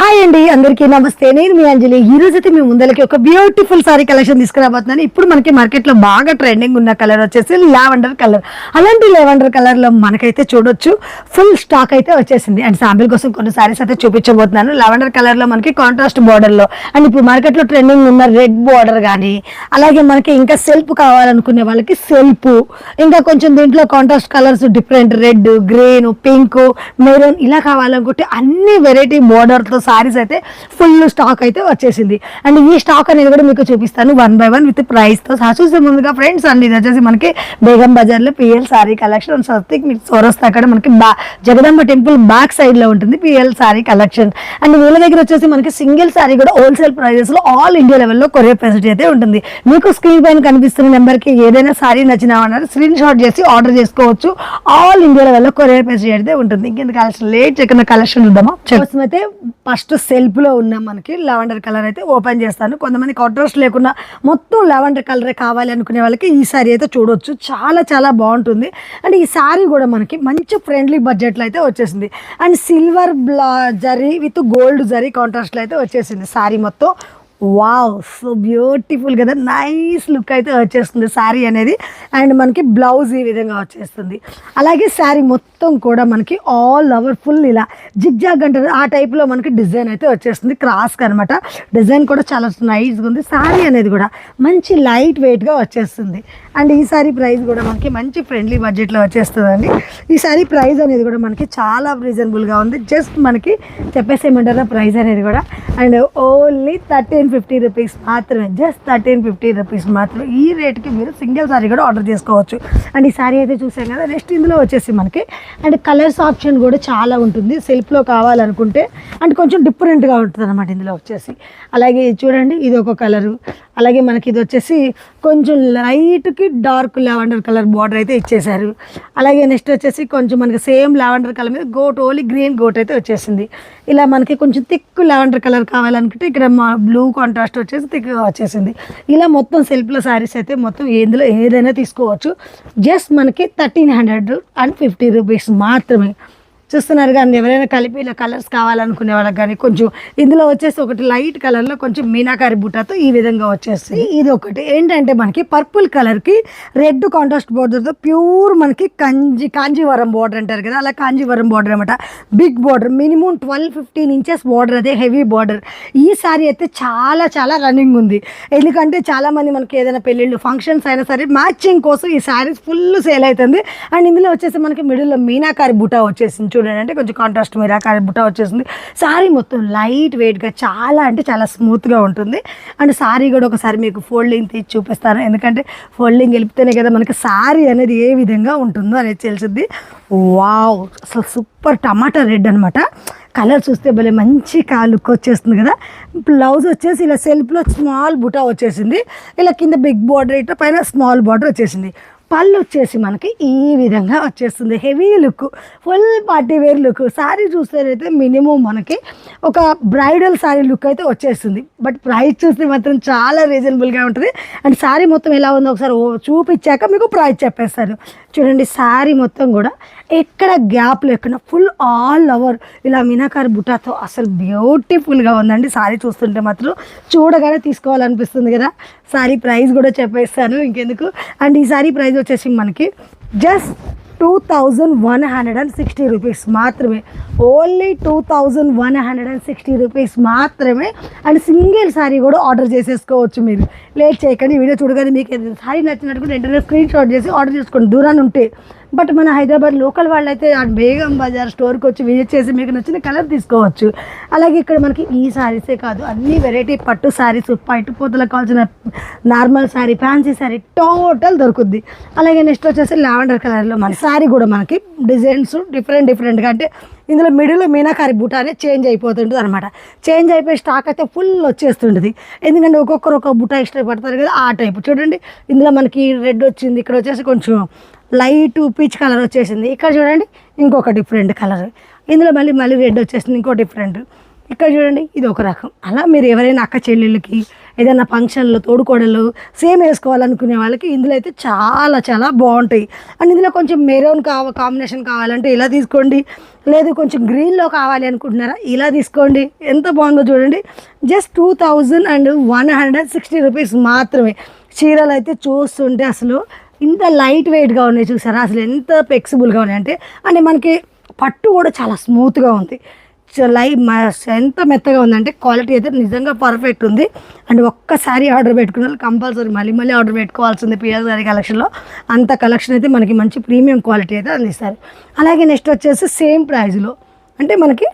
Hi అండి, అందరికీ నమస్తే. నేను మీ అంజలి. ఈ రోజు అయితే మీ ముందరికి ఒక బ్యూటిఫుల్ సారీ కలెక్షన్ తీసుకురాబోతున్నాను. ఇప్పుడు మనకి మార్కెట్లో బాగా ట్రెండింగ్ ఉన్న కలర్ వచ్చేసి లావెండర్ కలర్. అలాంటి లావెండర్ కలర్లో మనకైతే చూడొచ్చు ఫుల్ స్టాక్ అయితే వచ్చేసింది. అండ్ శాంపిల్ కోసం కొన్ని సారీస్ అయితే చూపించబోతున్నాను. లావెండర్ కలర్లో మనకి కాంట్రాస్ట్ బార్డర్లో అండ్ ఇప్పుడు మార్కెట్లో ట్రెండింగ్ ఉన్న రెడ్ బార్డర్ కానీ, అలాగే మనకి ఇంకా సెల్ఫ్ కావాలనుకునే వాళ్ళకి సెల్ఫ్, ఇంకా కొంచెం దీంట్లో contrast colours different red, green, pink, maroon ఇలా కావాలనుకుంటే అన్ని వెరైటీ బార్డర్తో సారీస్ అయితే ఫుల్ స్టాక్ అయితే వచ్చేసింది. అండ్ ఈ స్టాక్ అనేది కూడా మీకు చూపిస్తాను 1 by 1 విత్ ప్రైస్ తో. చూసే ముందుగా ఫ్రెండ్స్ అండి, ఇది వచ్చేసి మనకి బేగం బజార్ లో పిఎల్ సారీ కలెక్షన్. స్వస్తిక్ మీకు చౌరస్తా అక్కడ మనకి జగదంబ టెంపుల్ బ్యాక్ సైడ్ లో ఉంటుంది పిఎల్ సారీ కలెక్షన్. అండ్ వీళ్ళ దగ్గర వచ్చేసి మనకి సింగిల్ సారీ కూడా హోల్సేల్ ప్రైజెస్ లో ఆల్ ఇండియా లెవెల్లో కొరియర్ ఫెసిలిటీ అయితే ఉంటుంది. మీకు స్క్రీన్ పైన కనిపిస్తున్న నెంబర్ కి ఏదైనా సారీ నచ్చినా అన్నారు స్క్రీన్ షాట్ చేసి ఆర్డర్ చేసుకోవచ్చు. ఆల్ ఇండియా లెవెల్లో కొరియర్ ఫెసిలిటీ అయితే ఉంటుంది. ఇంకెందుకు కలెక్షన్ లేట్ చేయకుండా కలెక్షన్ చూద్దామా. కోసం అయితే ఫస్ట్ సెల్ఫ్ లో ఉన్న మనకి లావెండర్ కలర్ అయితే ఓపెన్ చేస్తాను. కొంతమంది కాంట్రాస్ట్ లేకుండా మొత్తం లావెండర్ కలరే కావాలి అనుకునే వాళ్ళకి ఈ సారీ అయితే చూడొచ్చు. చాలా చాలా బాగుంటుంది. అండ్ ఈ సారీ కూడా మనకి మంచి ఫ్రెండ్లీ బడ్జెట్లో అయితే వచ్చేసింది. And silver zari with gold zari కాంట్రాస్ట్లో అయితే వచ్చేసింది సారీ మొత్తం. వావ్, సో బ్యూటిఫుల్ కదా, నైస్ లుక్ అయితే వచ్చేస్తుంది శారీ అనేది. అండ్ మనకి బ్లౌజ్ ఈ విధంగా వచ్చేస్తుంది. అలాగే శారీ మొత్తం కూడా మనకి ఆల్ ఓవర్ ఫుల్ ఇలా జిగ్జాగ్ అంటారు ఆ టైప్లో మనకి డిజైన్ అయితే వచ్చేస్తుంది. క్రాస్కి అనమాట. డిజైన్ కూడా చాలా నైస్గా ఉంది. శారీ అనేది కూడా మంచి లైట్ వెయిట్గా వచ్చేస్తుంది. అండ్ ఈ సారీ ప్రైస్ కూడా మనకి మంచి ఫ్రెండ్లీ బడ్జెట్లో వచ్చేస్తుందండి. ఈ సారీ ప్రైస్ అనేది కూడా మనకి చాలా రీజనబుల్గా ఉంది. జస్ట్ మనకి చెప్పేసేయమంటారా ప్రైస్ అనేది కూడా. అండ్ ఓన్లీ 1350 రూపీస్ మాత్రమే. జస్ట్ 1350 రూపీస్ మాత్రమే. ఈ రేట్కి మీరు సింగిల్ సారీ కూడా ఆర్డర్ చేసుకోవచ్చు. అండ్ ఈ సారీ అయితే చూసాం కదా. నెక్స్ట్ ఇందులో వచ్చేసి మనకి అండ్ కలర్స్ ఆప్షన్ కూడా చాలా ఉంటుంది. సెల్ఫ్లో కావాలనుకుంటే అండ్ కొంచెం డిఫరెంట్గా ఉంటుంది అనమాట ఇందులో వచ్చేసి. అలాగే చూడండి, ఇది ఒక కలరు. అలాగే మనకి ఇది వచ్చేసి కొంచెం లైట్కి డార్క్ లావెండర్ కలర్ బార్డర్ అయితే ఇచ్చేసారు. అలాగే నెక్స్ట్ వచ్చేసి కొంచెం మనకి సేమ్ లావెండర్ కలర్ మీద గోట్, ఓన్లీ గ్రీన్ గోట్ అయితే వచ్చేసింది. ఇలా మనకి కొంచెం థిక్ లావెండర్ కలర్ కావాలనుకుంటే ఇక్కడ బ్లూ కాంట్రాస్ట్ వచ్చేసి థిక్గా వచ్చేసింది. ఇలా మొత్తం సెల్ఫ్లో శారీస్ అయితే మొత్తం ఇందులో ఏదైనా తీసుకోవచ్చు. జస్ట్ మనకి 1350 రూపీస్ మాత్రమే. చూస్తున్నారు కానీ ఎవరైనా కలిపి ఇలా కలర్స్ కావాలనుకునే వాళ్ళకి కానీ కొంచెం ఇందులో వచ్చేసి ఒకటి లైట్ కలర్లో కొంచెం మీనాకారి బుట్టాతో ఈ విధంగా వచ్చేస్తుంది. ఇది ఒకటి ఏంటంటే మనకి పర్పుల్ కలర్కి రెడ్ కాంట్రాస్ట్ బోర్డర్తో ప్యూర్ మనకి కాంజీవరం బోర్డర్ అంటారు కదా, అలా కాంజీవరం బోర్డర్ అనమాట. Big border, minimum 12-15 inches border, అదే హెవీ బోర్డర్. ఈ సారీ అయితే చాలా చాలా రన్నింగ్ ఉంది. ఎందుకంటే చాలామంది మనకి ఏదైనా పెళ్ళిళ్ళు ఫంక్షన్స్ అయినా సరే మ్యాచింగ్ కోసం ఈ సారీస్ ఫుల్ సేల్ అవుతుంది. అండ్ ఇందులో వచ్చేసి మనకి మిడిల్లో మీనాకారి బుటా వచ్చేసింది. చూడండి, అంటే కొంచెం కాంట్రాస్ట్ మీనాకారి బుట్ట వచ్చేసింది. సారీ మొత్తం లైట్ వెయిట్గా చాలా అంటే చాలా స్మూత్గా ఉంటుంది. అండ్ సారీ కూడా ఒకసారి మీకు ఫోల్డింగ్ తీసి చూపిస్తాను. ఎందుకంటే ఫోల్డింగ్ వెళిపితేనే కదా మనకి సారీ అనేది ఏ విధంగా ఉంటుందో అనేది తెలిసింది. వావ్, అసలు సూపర్ టమాటా రెడ్ అనమాట. కలర్ చూస్తే భలే మంచి లుక్ వచ్చేస్తుంది కదా. బ్లౌజ్ వచ్చేసి ఇలా సెల్ఫ్లో స్మాల్ బుటా వచ్చేసింది. ఇలా కింద బిగ్ బార్డర్ ఇట్లా పైన స్మాల్ బార్డర్ వచ్చేసింది. పళ్ళు వచ్చేసి మనకి ఈ విధంగా వచ్చేస్తుంది. Heavy look, full party wear look. Sari చూస్తేనైతే మినిమం మనకి ఒక బ్రైడల్ శారీ లుక్ అయితే వచ్చేస్తుంది. బట్ ప్రైస్ చూస్తే మాత్రం చాలా రీజనబుల్గా ఉంటుంది. అండ్ శారీ మొత్తం ఎలా ఉందో ఒకసారి చూపించాక మీకు ప్రైస్ చెప్పేస్తాను. చూడండి, శారీ మొత్తం కూడా ఎక్కడ గ్యాప్ లేకుండా ఫుల్ ఆల్ ఓవర్ ఇలా మీనాకారి బుటాతో అసలు బ్యూటిఫుల్గా ఉందండి. శారీ చూస్తుంటే మాత్రం చూడగానే తీసుకోవాలనిపిస్తుంది కదా. శారీ ప్రైస్ కూడా చెప్పేస్తాను ఇంకెందుకు. అండ్ ఈ శారీ ప్రైస్ వచ్చేసి మనకి జస్ట్ 2160 రూపీస్ మాత్రమే. ఓన్లీ 2160 రూపీస్ మాత్రమే. అండ్ సింగిల్ శారీ కూడా ఆర్డర్ చేసేసుకోవచ్చు. మీరు లేట్ చేయకండి. వీడియో చూడగానే మీకు ఏదైనా శారీ నచ్చినట్టు వెంటనే స్క్రీన్ షాట్ చేసి ఆర్డర్ చేసుకోండి దూరాన్ని ఉంటే. బట్ మన హైదరాబాద్ లోకల్ వాళ్ళైతే ఆ బేగం బజార్ స్టోర్కి వచ్చి విజిట్ చేసి మీకు నచ్చిన కలర్ తీసుకోవచ్చు. అలాగే ఇక్కడ మనకి ఈ శారీసే కాదు, అన్ని వెరైటీ పట్టు శారీస్, పట్టు పూతలకు కావాల్సిన normal sari, fancy sari total దొరుకుద్ది. అలాగే నెక్స్ట్ వచ్చేసి లావెండర్ కలర్లో మన శారీ కూడా మనకి డిజైన్స్ డిఫరెంట్గా, అంటే ఇందులో మిడిల్లో మీనాకారి బూటా అనేది చేంజ్ అయిపోతుంటుంది అనమాట. చేంజ్ అయిపోయి స్టాక్ అయితే ఫుల్ వచ్చేస్తుంటుంది. ఎందుకంటే ఒక్కొక్కరు ఒక బూటా ఇష్టపడతారు కదా, ఆ టైపు. చూడండి, ఇందులో మనకి రెడ్ వచ్చింది, ఇక్కడ వచ్చేసి కొంచెం లైట్ పీచ్ కలర్ వచ్చేసింది. ఇక్కడ చూడండి ఇంకొక డిఫరెంట్ కలర్. ఇందులో మళ్ళీ రెడ్ వచ్చేసింది, ఇంకో డిఫరెంట్. ఇక్కడ చూడండి ఇది ఒక రకం. అలా మీరు ఎవరైనా అక్క చెల్లెళ్ళకి ఏదైనా ఫంక్షన్లో తోడుకోడలు సేమ్ వేసుకోవాలనుకునే వాళ్ళకి ఇందులో అయితే చాలా చాలా బాగుంటాయి. అండ్ ఇందులో కొంచెం మెరూన్ కాంబినేషన్ కావాలంటే ఇలా తీసుకోండి, లేదు కొంచెం గ్రీన్లో కావాలి అనుకుంటున్నారా ఇలా తీసుకోండి. ఎంత బాగుందో చూడండి. జస్ట్ 2160 రూపీస్ మాత్రమే. చీరలు అయితే చూస్తుంటే అసలు ఇంత లైట్ వెయిట్గా ఉన్నాయి చూసారా, అసలు ఎంత ఫ్లెక్సిబుల్గా ఉన్నాయి అంటే మనకి పట్టు కూడా చాలా స్మూత్గా ఉంది. ఎంత మెత్తగా ఉందంటే క్వాలిటీ అయితే నిజంగా పర్ఫెక్ట్ ఉంది. అండ్ ఒక్కసారి ఆర్డర్ పెట్టుకున్న వాళ్ళు కంపల్సరీ మళ్ళీ ఆర్డర్ పెట్టుకోవాల్సింది పిఎస్ గారి కలెక్షన్లో. అంత కలెక్షన్ అయితే మనకి మంచి ప్రీమియం క్వాలిటీ అయితే అందిస్తారు. అలాగే నెక్స్ట్ వచ్చేసి సేమ్ ప్రైస్లో అంటే మనకి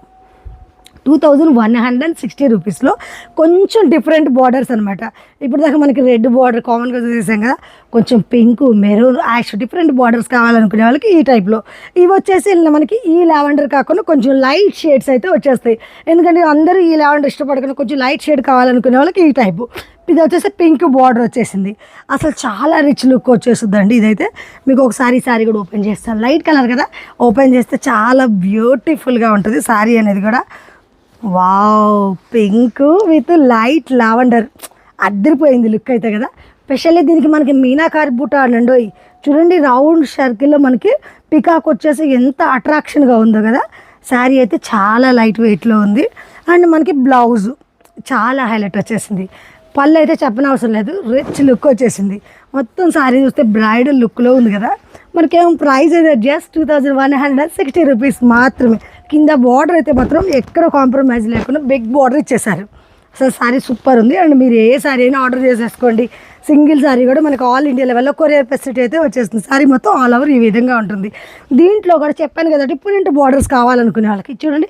2160 రూపీస్లో కొంచెం డిఫరెంట్ బార్డర్స్ అనమాట. ఇప్పుడు దాకా మనకి రెడ్ బార్డర్ కామన్గా చూసేసాం కదా, కొంచెం pink maroon ash different borders కావాలనుకునే వాళ్ళకి ఈ టైప్లో. ఇవి వచ్చేసి మనకి ఈ లావెండర్ కాకుండా కొంచెం లైట్ షేడ్స్ అయితే వచ్చేస్తాయి. ఎందుకంటే అందరూ ఈ లావెండర్ ఇష్టపడకుండా కొంచెం లైట్ షేడ్ కావాలనుకునే వాళ్ళకి ఈ టైపు. ఇది వచ్చేసి పింక్ బార్డర్ వచ్చేసింది. అసలు చాలా రిచ్ లుక్ వచ్చేస్తుందండి. ఇదైతే మీకు ఒకసారి సారీ కూడా ఓపెన్ చేస్తాను. లైట్ కలర్ కదా, ఓపెన్ చేస్తే చాలా బ్యూటిఫుల్గా ఉంటుంది సారీ అనేది కూడా. Wow, pink with light lavender అద్దరిపోయింది లుక్ అయితే కదా. స్పెషల్లీ దీనికి మనకి మీనాకారి బూట అనండి చూడండి, రౌండ్ సర్కిల్లో మనకి పికాక్ వచ్చేసి ఎంత అట్రాక్షన్గా ఉందో కదా. శారీ అయితే చాలా లైట్ వెయిట్లో ఉంది. అండ్ మనకి బ్లౌజ్ చాలా హైలైట్ వచ్చేసింది. పళ్ళు అయితే చెప్పనవసరం లేదు, రిచ్ లుక్ వచ్చేసింది. మొత్తం శారీ చూస్తే బ్రైడల్ లుక్లో ఉంది కదా. మనకేమో ప్రైస్ అయితే జస్ట్ 2160 రూపీస్ మాత్రమే. కింద బార్డర్ అయితే మాత్రం ఎక్కడ కాంప్రమైజ్ లేకుండా బిగ్ బార్డర్ ఇచ్చేసారు. అసలు శారీ సూపర్ ఉంది. అండ్ మీరు ఏ శారీ అయినా ఆర్డర్ చేసేసుకోండి. సింగిల్ శారీ కూడా మనకు ఆల్ ఇండియా లెవెల్లో కొరియర్ ఫెసిలిటీ అయితే వచ్చేస్తుంది. శారీ మొత్తం ఆల్ ఓవర్ ఈ విధంగా ఉంటుంది. దీంట్లో కూడా చెప్పాను కదా డిఫరెంట్ బార్డర్స్ కావాలనుకునే వాళ్ళకి చూడండి,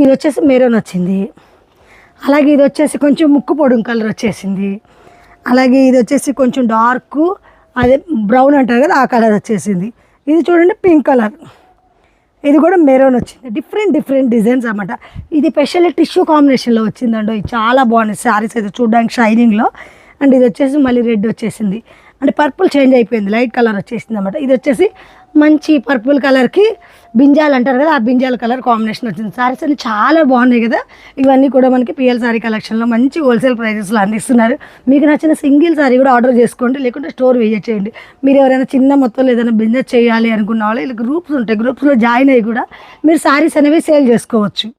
ఇది వచ్చేసి మెరూన్ వచ్చింది. అలాగే ఇది వచ్చేసి కొంచెం ముక్కు పొడుం కలర్ వచ్చేసింది. అలాగే ఇది వచ్చేసి కొంచెం డార్క్ అదే బ్రౌన్ అంటారు కదా ఆ కలర్ వచ్చేసింది. ఇది చూడండి పింక్ కలర్, ఇది కూడా మెరూన్ వచ్చింది. డిఫరెంట్ డిజైన్స్ అన్నమాట. ఇది స్పెషల్లీ టిష్యూ కాంబినేషన్లో వచ్చిందండి. చాలా బాగుంది శారీస్ అయితే చూడడానికి షైనింగ్లో. అండ్ ఇది వచ్చేసి మళ్ళీ రెడ్ వచ్చేసింది. అంటే పర్పుల్ చేంజ్ అయిపోయింది, లైట్ కలర్ వచ్చేసింది అన్నమాట. ఇది వచ్చేసి మంచి పర్పుల్ కలర్కి బింజాలు అంటారు కదా, ఆ బింజాల కలర్ కాంబినేషన్ వచ్చింది. శారీస్ అన్ని చాలా బాగున్నాయి కదా. ఇవన్నీ కూడా మనకి పిఎల్ శారీ కలెక్షన్లో మంచి హోల్సేల్ ప్రైజెస్లో అందిస్తున్నారు. మీకు నచ్చిన సింగిల్ శారీ కూడా ఆర్డర్ చేసుకోండి, లేకుంటే స్టోర్ విజిట్ చేయండి. మీరు ఎవరైనా చిన్న మొత్తంలో ఏదైనా బిజినెస్ చేయాలి అనుకున్న వాళ్ళు ఇలా గ్రూప్స్ ఉంటాయి, గ్రూప్స్లో జాయిన్ అయ్యి కూడా మీరు శారీస్ అనేవి సేల్ చేసుకోవచ్చు.